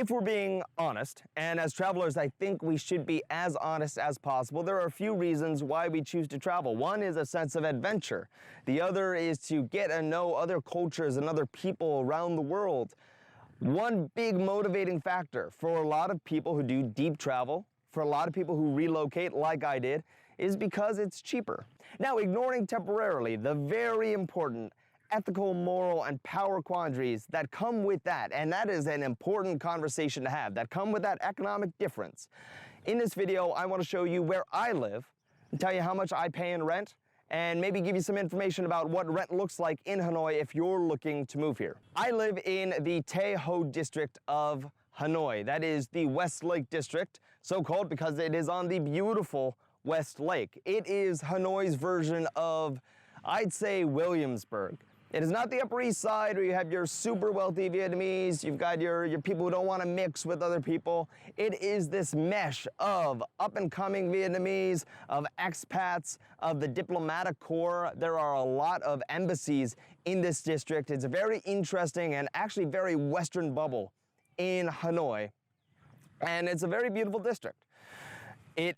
If we're being honest, and as travelers, I think we should be as honest as possible, there are a few reasons why we choose to travel. One is a sense of adventure. The other is to get to know other cultures and other people around the world. One big motivating factor for a lot of people who do deep travel, for a lot of people who relocate like I did, is because it's cheaper. Now, ignoring temporarily the very important ethical, moral, and power quandaries that come with that, and that is an important conversation to have, that come with that economic difference. In this video, I want to show you where I live and tell you how much I pay in rent, and maybe give you some information about what rent looks like in Hanoi if you're looking to move here. I live in the Tay Ho district of Hanoi. That is the West Lake district, so called because it is on the beautiful West Lake. It is Hanoi's version of, I'd say, Williamsburg. It is not the Upper East Side where you have your super wealthy Vietnamese, you've got your people who don't want to mix with other people. It is this mesh of up-and-coming Vietnamese, of expats, of the diplomatic corps. There are a lot of embassies in this district. It's a very interesting and actually very Western bubble in Hanoi, and it's a very beautiful district. It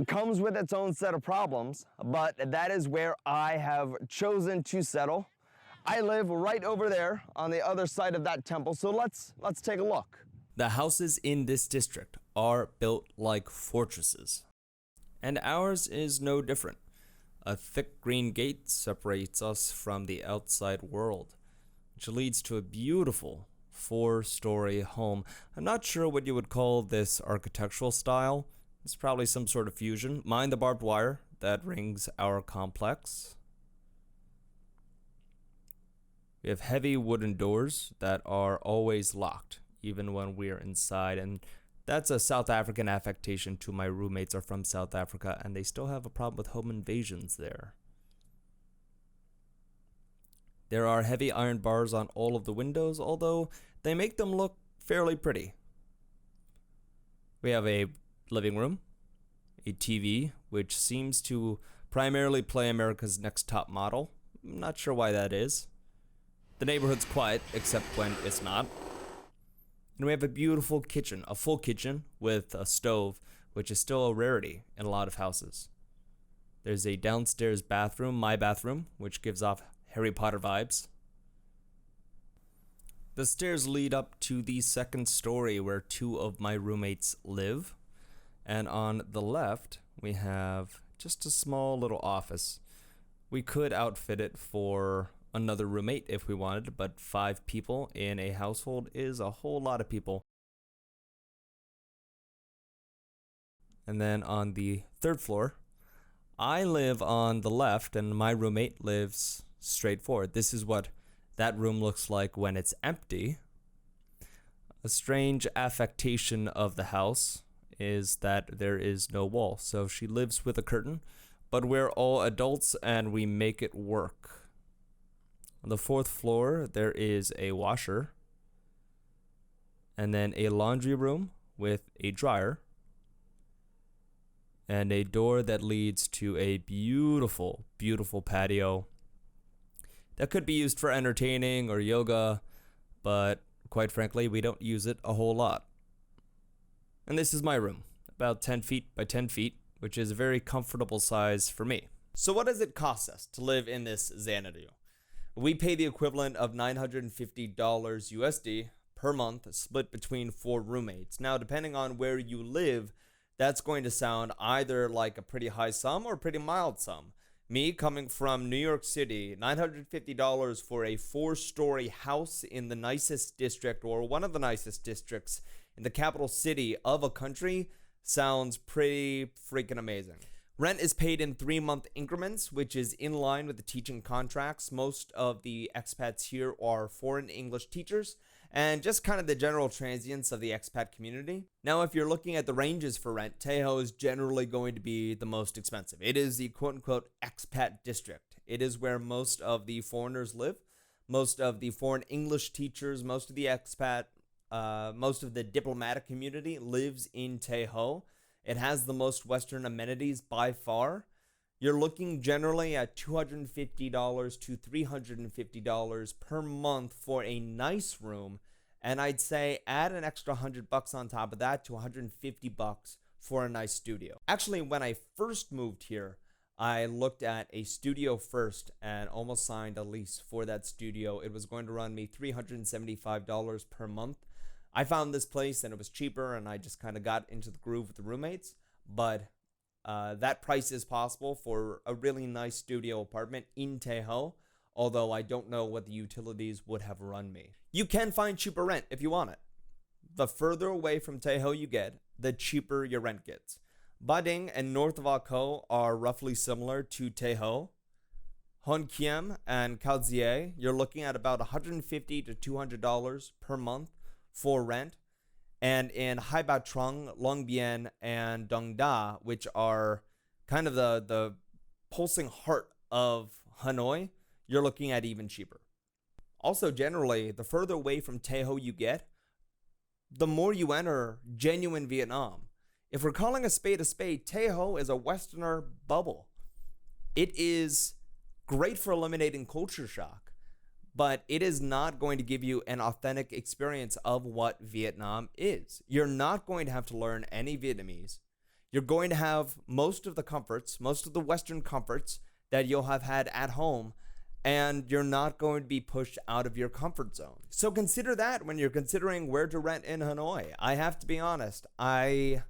comes with its own set of problems, but that is where I have chosen to settle. I live right over there on the other side of that temple, so let's take a look. The houses in this district are built like fortresses, and ours is no different. A thick green gate separates us from the outside world, which leads to a beautiful 4-story home. I'm not sure what you would call this architectural style. It's probably some sort of fusion. Mind the barbed wire that rings our complex. We have heavy wooden doors that are always locked, even when we're inside, and that's a South African affectation too. My roommates are from South Africa, and they still have a problem with home invasions there. There are heavy iron bars on all of the windows, although they make them look fairly pretty. We have a living room, a TV, which seems to primarily play America's Next Top Model. I'm not sure why that is. The neighborhood's quiet, except when it's not. And we have a beautiful kitchen, a full kitchen with a stove, which is still a rarity in a lot of houses. There's a downstairs bathroom, my bathroom, which gives off Harry Potter vibes. The stairs lead up to the second story where 2 of my roommates live. And on the left, we have just a small little office. We could outfit it for another roommate if we wanted, but 5 people in a household is a whole lot of people. And then on the 3rd floor, I live on the left and my roommate lives straight forward. This is what that room looks like when it's empty. A strange affectation of the house is that there is no wall. So she lives with a curtain, but we're all adults and we make it work. On the 4th floor, there is a washer, and then a laundry room with a dryer, and a door that leads to a beautiful, beautiful patio that could be used for entertaining or yoga, but quite frankly, we don't use it a whole lot. And this is my room, about 10 feet by 10 feet, which is a very comfortable size for me. So what does it cost us to live in this Xanadu? We pay the equivalent of $950 USD per month, split between 4 roommates. Now, depending on where you live, that's going to sound either like a pretty high sum or a pretty mild sum. Me, coming from New York City, $950 for a 4-story house in the nicest district, or one of the nicest districts in the capital city of a country, sounds pretty freaking amazing. Rent is paid in 3-month increments, which is in line with the teaching contracts. Most of the expats here are foreign English teachers, and just kind of the general transients of the expat community. Now, if you're looking at the ranges for rent, Tay Ho is generally going to be the most expensive. It is the quote-unquote expat district. It is where most of the foreigners live, most of the foreign English teachers, most of the expat, most of the diplomatic community lives in Tay Ho. It has the most Western amenities by far. You're looking generally at $250 to $350 per month for a nice room And I'd say add an extra $100 on top of that to $150 for a nice studio. Actually, when I first moved here, I looked at a studio first and almost signed a lease for that studio. It was going to run me $375 per month. I found this place and it was cheaper, and I just kind of got into the groove with the roommates. But that price is possible for a really nice studio apartment in Tay Ho, although I don't know what the utilities would have run me. You can find cheaper rent if you want it. The further away from Tay Ho you get, the cheaper your rent gets. Ba Ding and north of Ah Ko are roughly similar to Tay Ho. Hon Kiem and Khao Zie, you're looking at about $150 to $200 per month for rent. And in Hai Ba Trung, Long Bien, and Dong Da, which are kind of the pulsing heart of Hanoi, you're looking at even cheaper. Also, generally, the further away from Tay Ho you get, the more you enter genuine Vietnam. If we're calling a spade, Tay Ho is a Westerner bubble. It is great for eliminating culture shock, but it is not going to give you an authentic experience of what Vietnam is. You're not going to have to learn any Vietnamese. You're going to have most of the comforts, most of the Western comforts that you'll have had at home, and you're not going to be pushed out of your comfort zone. So consider that when you're considering where to rent in Hanoi. I have to be honest, I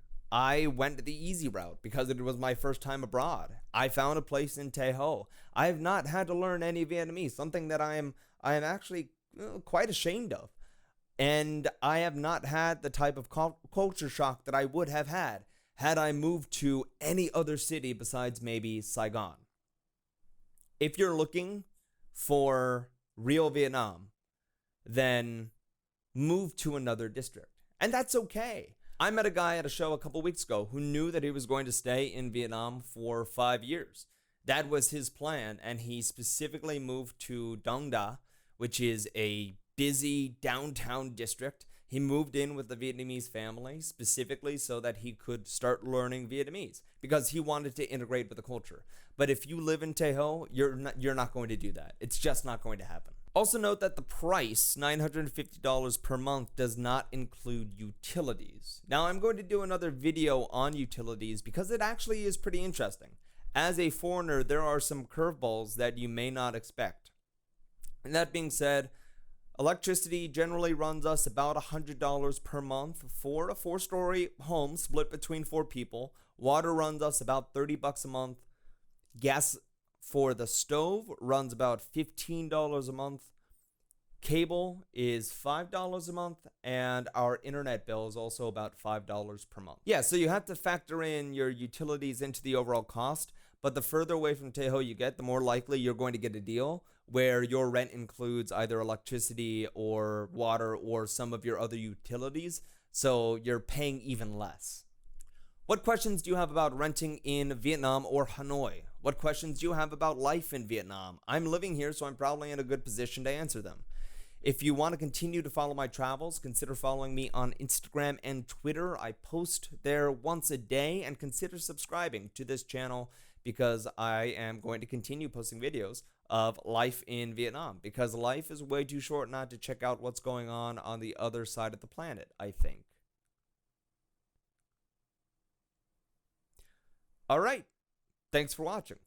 went the easy route because it was my first time abroad. I found a place in Tay Ho. I have not had to learn any Vietnamese, something that I am actually quite ashamed of. And I have not had the type of culture shock that I would have had I moved to any other city besides maybe Saigon. If you're looking for real Vietnam, then move to another district. And that's okay. I met a guy at a show a couple weeks ago who knew that he was going to stay in Vietnam for 5 years. That was his plan, and he specifically moved to Dong Da, which is a busy downtown district. He moved in with the Vietnamese family specifically so that he could start learning Vietnamese because he wanted to integrate with the culture. But if you live in Tay Ho, you're not going to do that. It's just not going to happen. Also note that the price, $950 per month, does not include utilities. Now I'm going to do another video on utilities because it actually is pretty interesting. As a foreigner, there are some curveballs that you may not expect. And that being said, electricity generally runs us about $100 per month for a 4-story home split between 4 people. Water runs us about $30 a month. Gas for the stove runs about $15 a month. Cable is $5 a month, and our internet bill is also about $5 per month. Yeah, so you have to factor in your utilities into the overall cost, but the further away from Tay Ho you get, the more likely you're going to get a deal where your rent includes either electricity or water or some of your other utilities, so you're paying even less. What questions do you have about renting in Vietnam or Hanoi? What questions do you have about life in Vietnam? I'm living here, so I'm probably in a good position to answer them. If you want to continue to follow my travels, consider following me on Instagram and Twitter. I post there once a day, and consider subscribing to this channel because I am going to continue posting videos of life in Vietnam because life is way too short not to check out what's going on the other side of the planet, I think. All right. Thanks for watching.